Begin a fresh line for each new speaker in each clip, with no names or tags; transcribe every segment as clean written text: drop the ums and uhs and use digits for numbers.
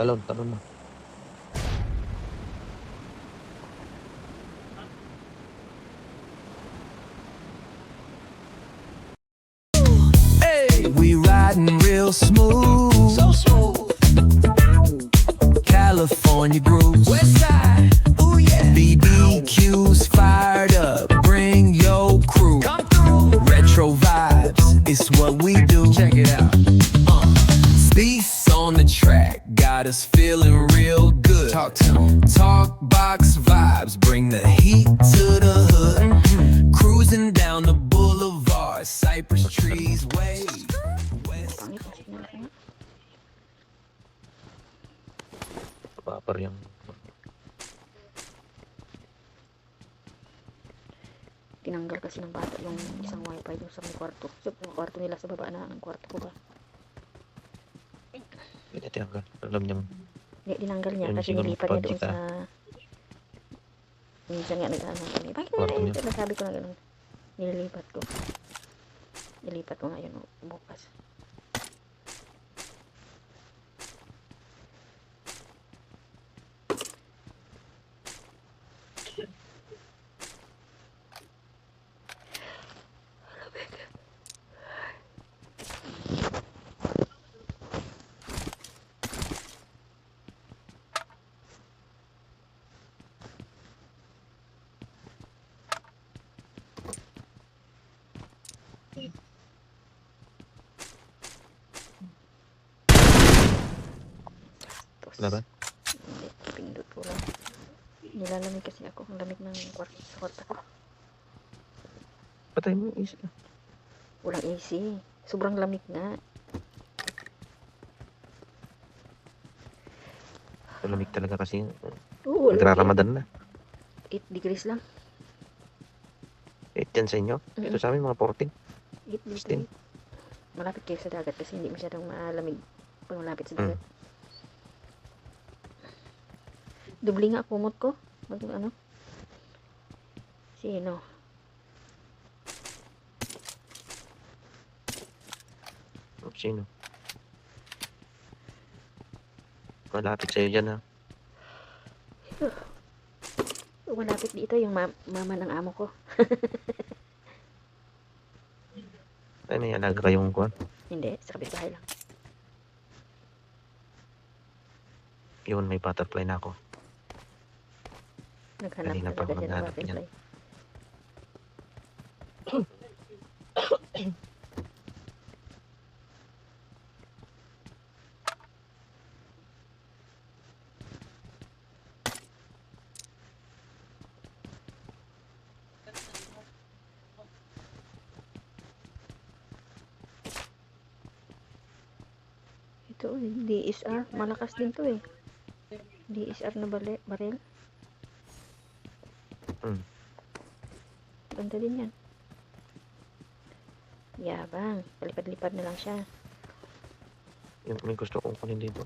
Talon na.
We riding real smooth, so smooth. California grooves, West Side, ooh yeah. BBQs fired up, bring your crew. Come through. Retro vibes, it's what we do. Check it out. Beats on the track, got us feeling real good. Talk to 'em. Talk box vibes, bring the heat to the hood. Cruising down the boulevard, cypress trees wave.
Pangit ang signal ko nga.
Papar yung...
Tinanggal kasi ng bata yung isang wifi yung sa may kwarto. So, yung kwarto nila sa baba na ang kwarto ko ba?
Hindi tinanggal. Alam niyang...
Hindi, tinanggal niya
Yun
kasi
siguro
nilipat niya doon
project,
sa... Minsan nga nag-ano kami. Bakit
Kwarto
na
niya.
ito? Nasabi ko na gano'n. Nililipat ko. Nilipat ko ngayon bukas.
Laban?
Hindi, pindot ko lang. Nilalamig kasi ako. Ang lamig ng kwarto sa kwarto ko.
Patay mo yung isa.
Walang AC. Sobrang lamig nga.
Malamig talaga kasi.
Oo,
Nagraramadan na.
8 degrees lang.
8 yan sa inyo. Ito sa amin mga 14.
8 degrees.
Stin.
Malapit kayo sa dagat kasi hindi masyadong malamig pag malapit sa dagat. Dubli nga kumot ko. Ano? Sino?
Sino? Malapit sa'yo dyan ha.
Malapit dito yung mama ng amo ko.
Ay, may alaga kayong kuwan.
Hindi, sa kapitbahay lang.
Yun, may butterfly na ako.
Naghanap
Kanina pa ako
talaga siya ng
naghanap niyan.
butterfly. Ito, DSR. Malakas din to eh. DSR na baril. Ganda din yan. Yabang. Palipad-lipad na lang siya.
Yung may gusto kong kunin dito.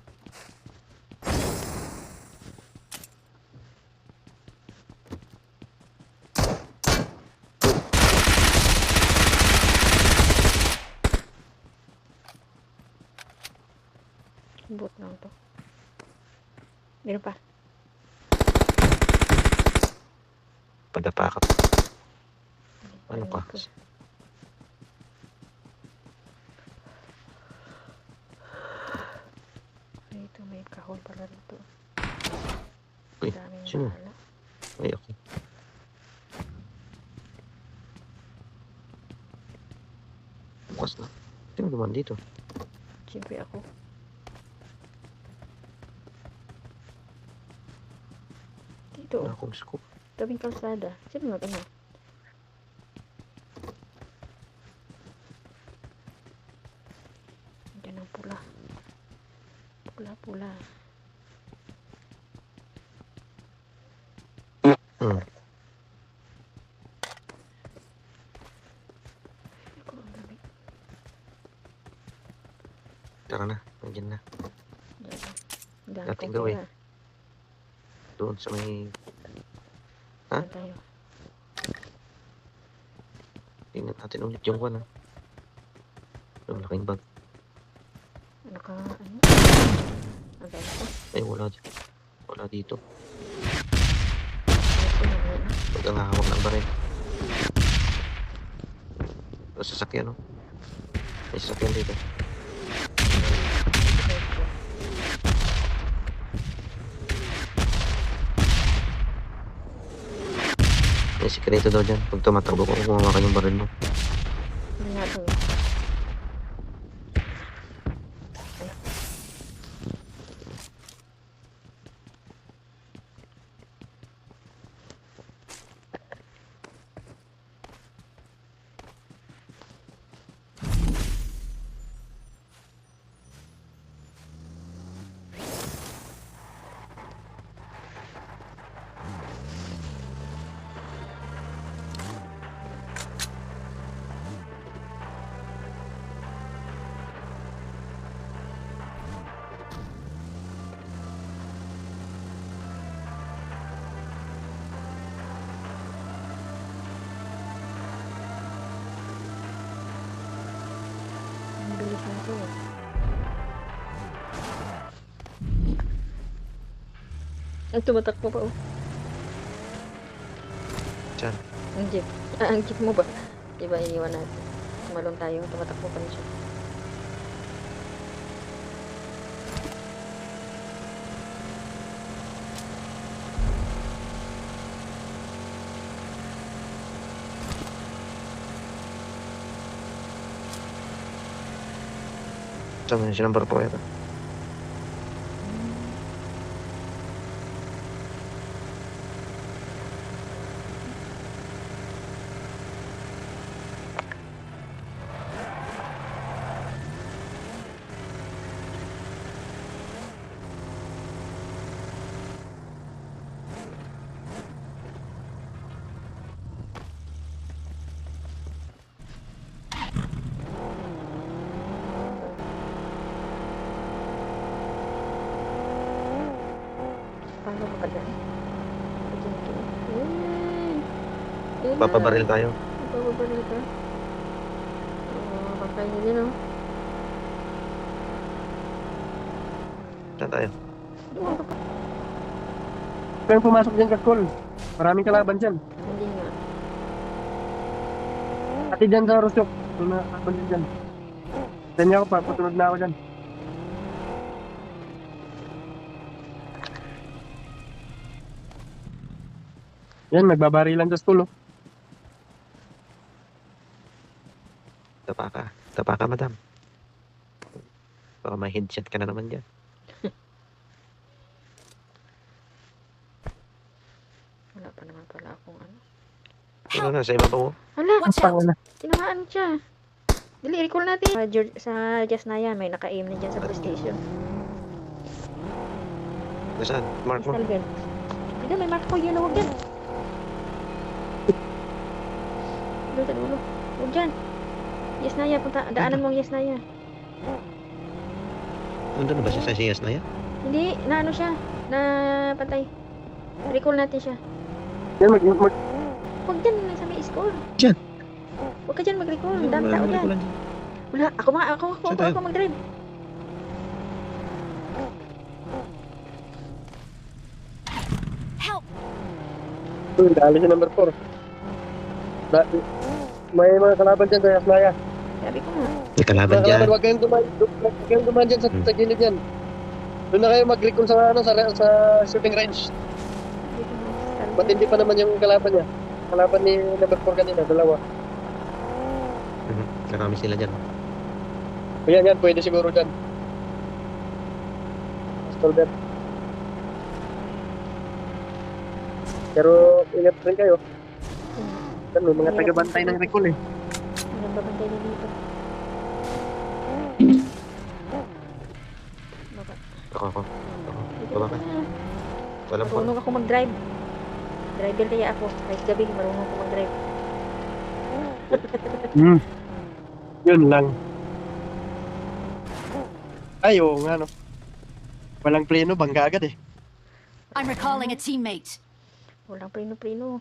Bot lang to. Meron pa.
Padapa ka. Ano pa?
Ito, may kahon pala rito.
Uy,
Daming
sino?
bala.
Ay, ako. Bukas na. Sino naman dito?
Siyempre ako. Dito,
Wala akong scoop.
tabing kalsada. Sino ano? Diyan ang pula. Pula-pula. Ako ang lamig.
Tara na, nandiyan na.
Diyan.
Dating gawin. Doon sa may... Ha?
Saan tayo?
Tingnan natin ulit yung kuwan ha. Yung laking bag.
Ano ka, ano? Ang dami ko.
Ay, wala dyan. Wala dito.
Ito na ngayon.
Huwag kang hahawak ng baril. Sa sasakyan, no? May sasakyan dito. May sikreto daw dyan. Pag tumatakbo ko, kumawa ka yung baril mo.
Hindi nga ito. Ang bilis na ito. Ang tumatakbo pa, oh.
Dyan.
Ang jeep. Ang jeep mo ba? Diba iniwan natin? Tumalon tayo. Tumatakbo pa rin siya.
Saan na siya number 4 ito?
Paano ba dyan? Yun.
Papabaril tayo.
Papabaril ka? Pakain niya din, oh.
Saan tayo?
Doon ka pa.
Kaya pumasok dyan, Katkol. Maraming kalaban dyan.
Hindi nga.
Ati dyan sa Rosyok. Doon na kalaban dyan. Dyan niya ako pa. Patulog na ako dyan. Yan, nagbabarilan sa school, oh.
Tapa ka. Tapa ka, madam. Baka may headshot ka na naman dyan.
Wala pa naman pala akong ano.
Ano na, sa ibabaw?
Hala!
Ang pangala.
Tinamaan siya. Dali, recall natin. Sa Jasnaya, may naka-aim na dyan sa police station.
Nasaan? Mark mo?
Stalgan. Dito, may mark ko yun. Huwag dyan. Dito, sa dulo. Huwag dyan. Yasnaya, punta. Daanan mo ang Yasnaya.
Nandun na ba siya sa siyas na yan?
Hindi, na ano siya. Na patay. Recall natin siya.
Yan,
Huwag dyan, sa may score.
Dyan.
Huwag ka dyan mag-recall. Ang dami tao dyan. Wala,
Saan tayo?
ako mag-drive.
dali si number 4. May mga kalaban dyan sa Yasnaya.
Sabi ko nga.
May kalaban
Mga
dyan.
kalaban, huwag kayong dumaan dyan sa gilid dyan. Doon na kayo mag-recall sa, sa shooting range.
Sabi ko nga. Stalgan.
Ba't hindi pa naman yung kalaban niya? Kalaban ni number 4 kanina, dalawa.
Marami sila dyan.
O yan, pwede siguro dyan. Stolbert. Pero ingat rin kayo. Kan may mga taga-bantay ng recall eh.
Nagbabantay na dito. Baba.
Ako.
Dito
Baba ka.
na.
Walang po.
Marunong ako mag-drive. Driver kaya ako. Kahit gabi, marunong ako mag-drive.
Yun lang. Ay, oo nga no. Walang pleno, bangga agad eh.
I'm recalling a teammate.
Walang preno-preno.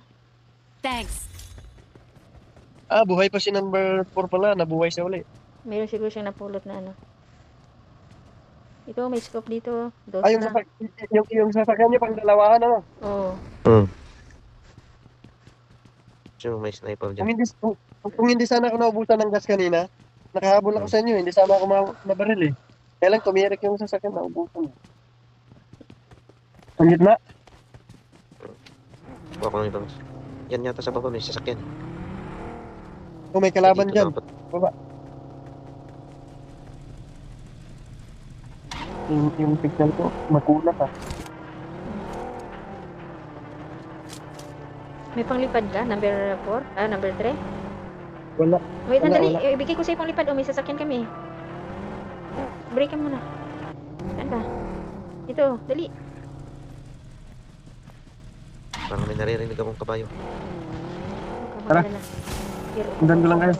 Thanks.
Ah, buhay pa si number 4 pala, nabuhay siya uli.
Meron siguro siyang napulot na ano. Ito, may scope dito. Dos
Ay, yung,
na.
yung sasakyan niyo pang dalawahan, ano?
Oo.
Hmm. So, may sniper
Kung
dyan.
hindi, kung hindi sana ako naubusan ng gas kanina, nakahabol ako sa inyo, hindi sana ako mabaril eh. Kaya lang tumirik yung sasakyan, naubusan. Ang gitna.
Kuha ko ng ibang. Yan yata sa baba, may sasakyan.
Kung may
Ay,
kalaban
dito
dyan.
dapat.
Baba. Yung signal ko, makulat ah.
May panglipad ka? Number 4? Ah, number 3?
Wala.
Wait,
Wala,
sandali.
wala.
Ibigay ko sa'yo panglipad. O, may sasakyan kami. Break ka muna. Saan ka? Ito, dali.
Parang may naririnig akong kabayo.
Huwag ka
Tara.
magalala. Here,
Sundan ko lang kayo.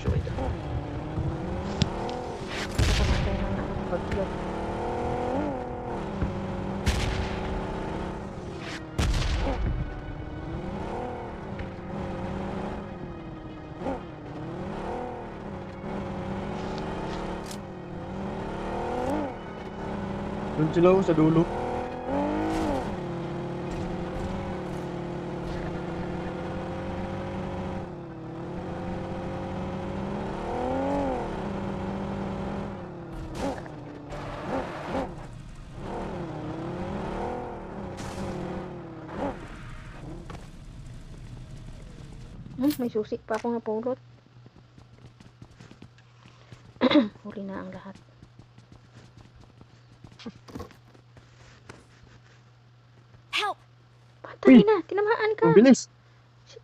So, wait.
Nakamatay ng bagyo.
Doon sila oh, sa dulo.
May susi pa ako nga pulot. Huli na ang lahat.
Help!
Patay na. Tinamaan ka.
Ang bilis.
Si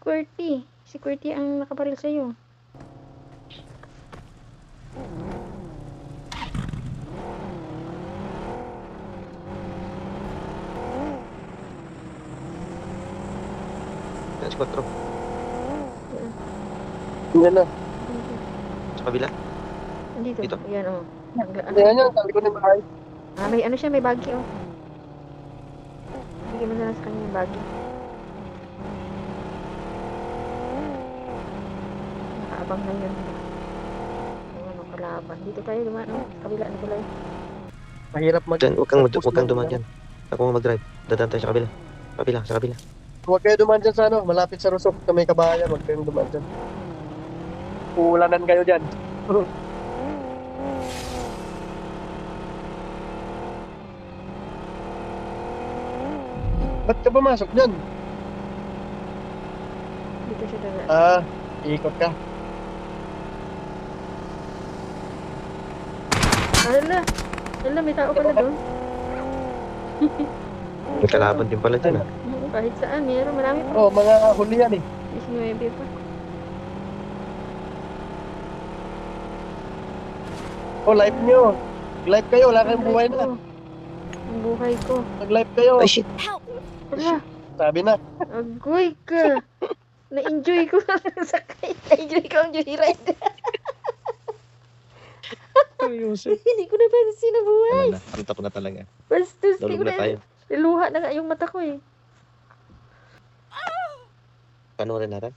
QWERTY ang nakabaril sa'yo.
Yan, si 4.
Yan na.
Sa kabila.
Andito.
Dito?
Ayan, oh.
Yan yan, sabi ko ng bahay.
Ah, may ano siya, may baggy, oh. Bigyan mo na lang sa kanya yung baggy. Nakaabang na yun. Ano, kalaban. Dito tayo, dumaan, oh. Sa kabila na pala,
Mahirap mag...
Dyan, huwag kang dumaan dyan. Ako ang mag-drive. Dadaan tayo sa kabila. Sa kabila.
Huwag kayo dumaan dyan sa ano, malapit sa Rusok, sa may kabahayan, huwag kayong dumaan dyan. Uulanan kayo dyan. Ba't ka pumasok dyan?
Dito siya dadaan.
Ah, iikot ka.
Hala! Hala, may tao pala doon.
May kalaban din pala dyan, ah.
Oo, kahit saan, meron. Marami pa.
Oh, mga huli yan eh.
19 pa.
Oh, live nyo. Live kayo, wala kayong buhay na.
Ang buhay ko.
Mag-live kayo.
Ay, shit!
Help!
Hala!
Sabi na.
Agoy ka! Na-enjoy ko ang sakay. Na-enjoy ko ang joyride. Hindi ko na pa sinabuhay.
Ang tapo na talaga.
Bastos,
Dulog
hindi ko
na tayo.
Luha na nga yung mata ko eh.
Panoorin natin.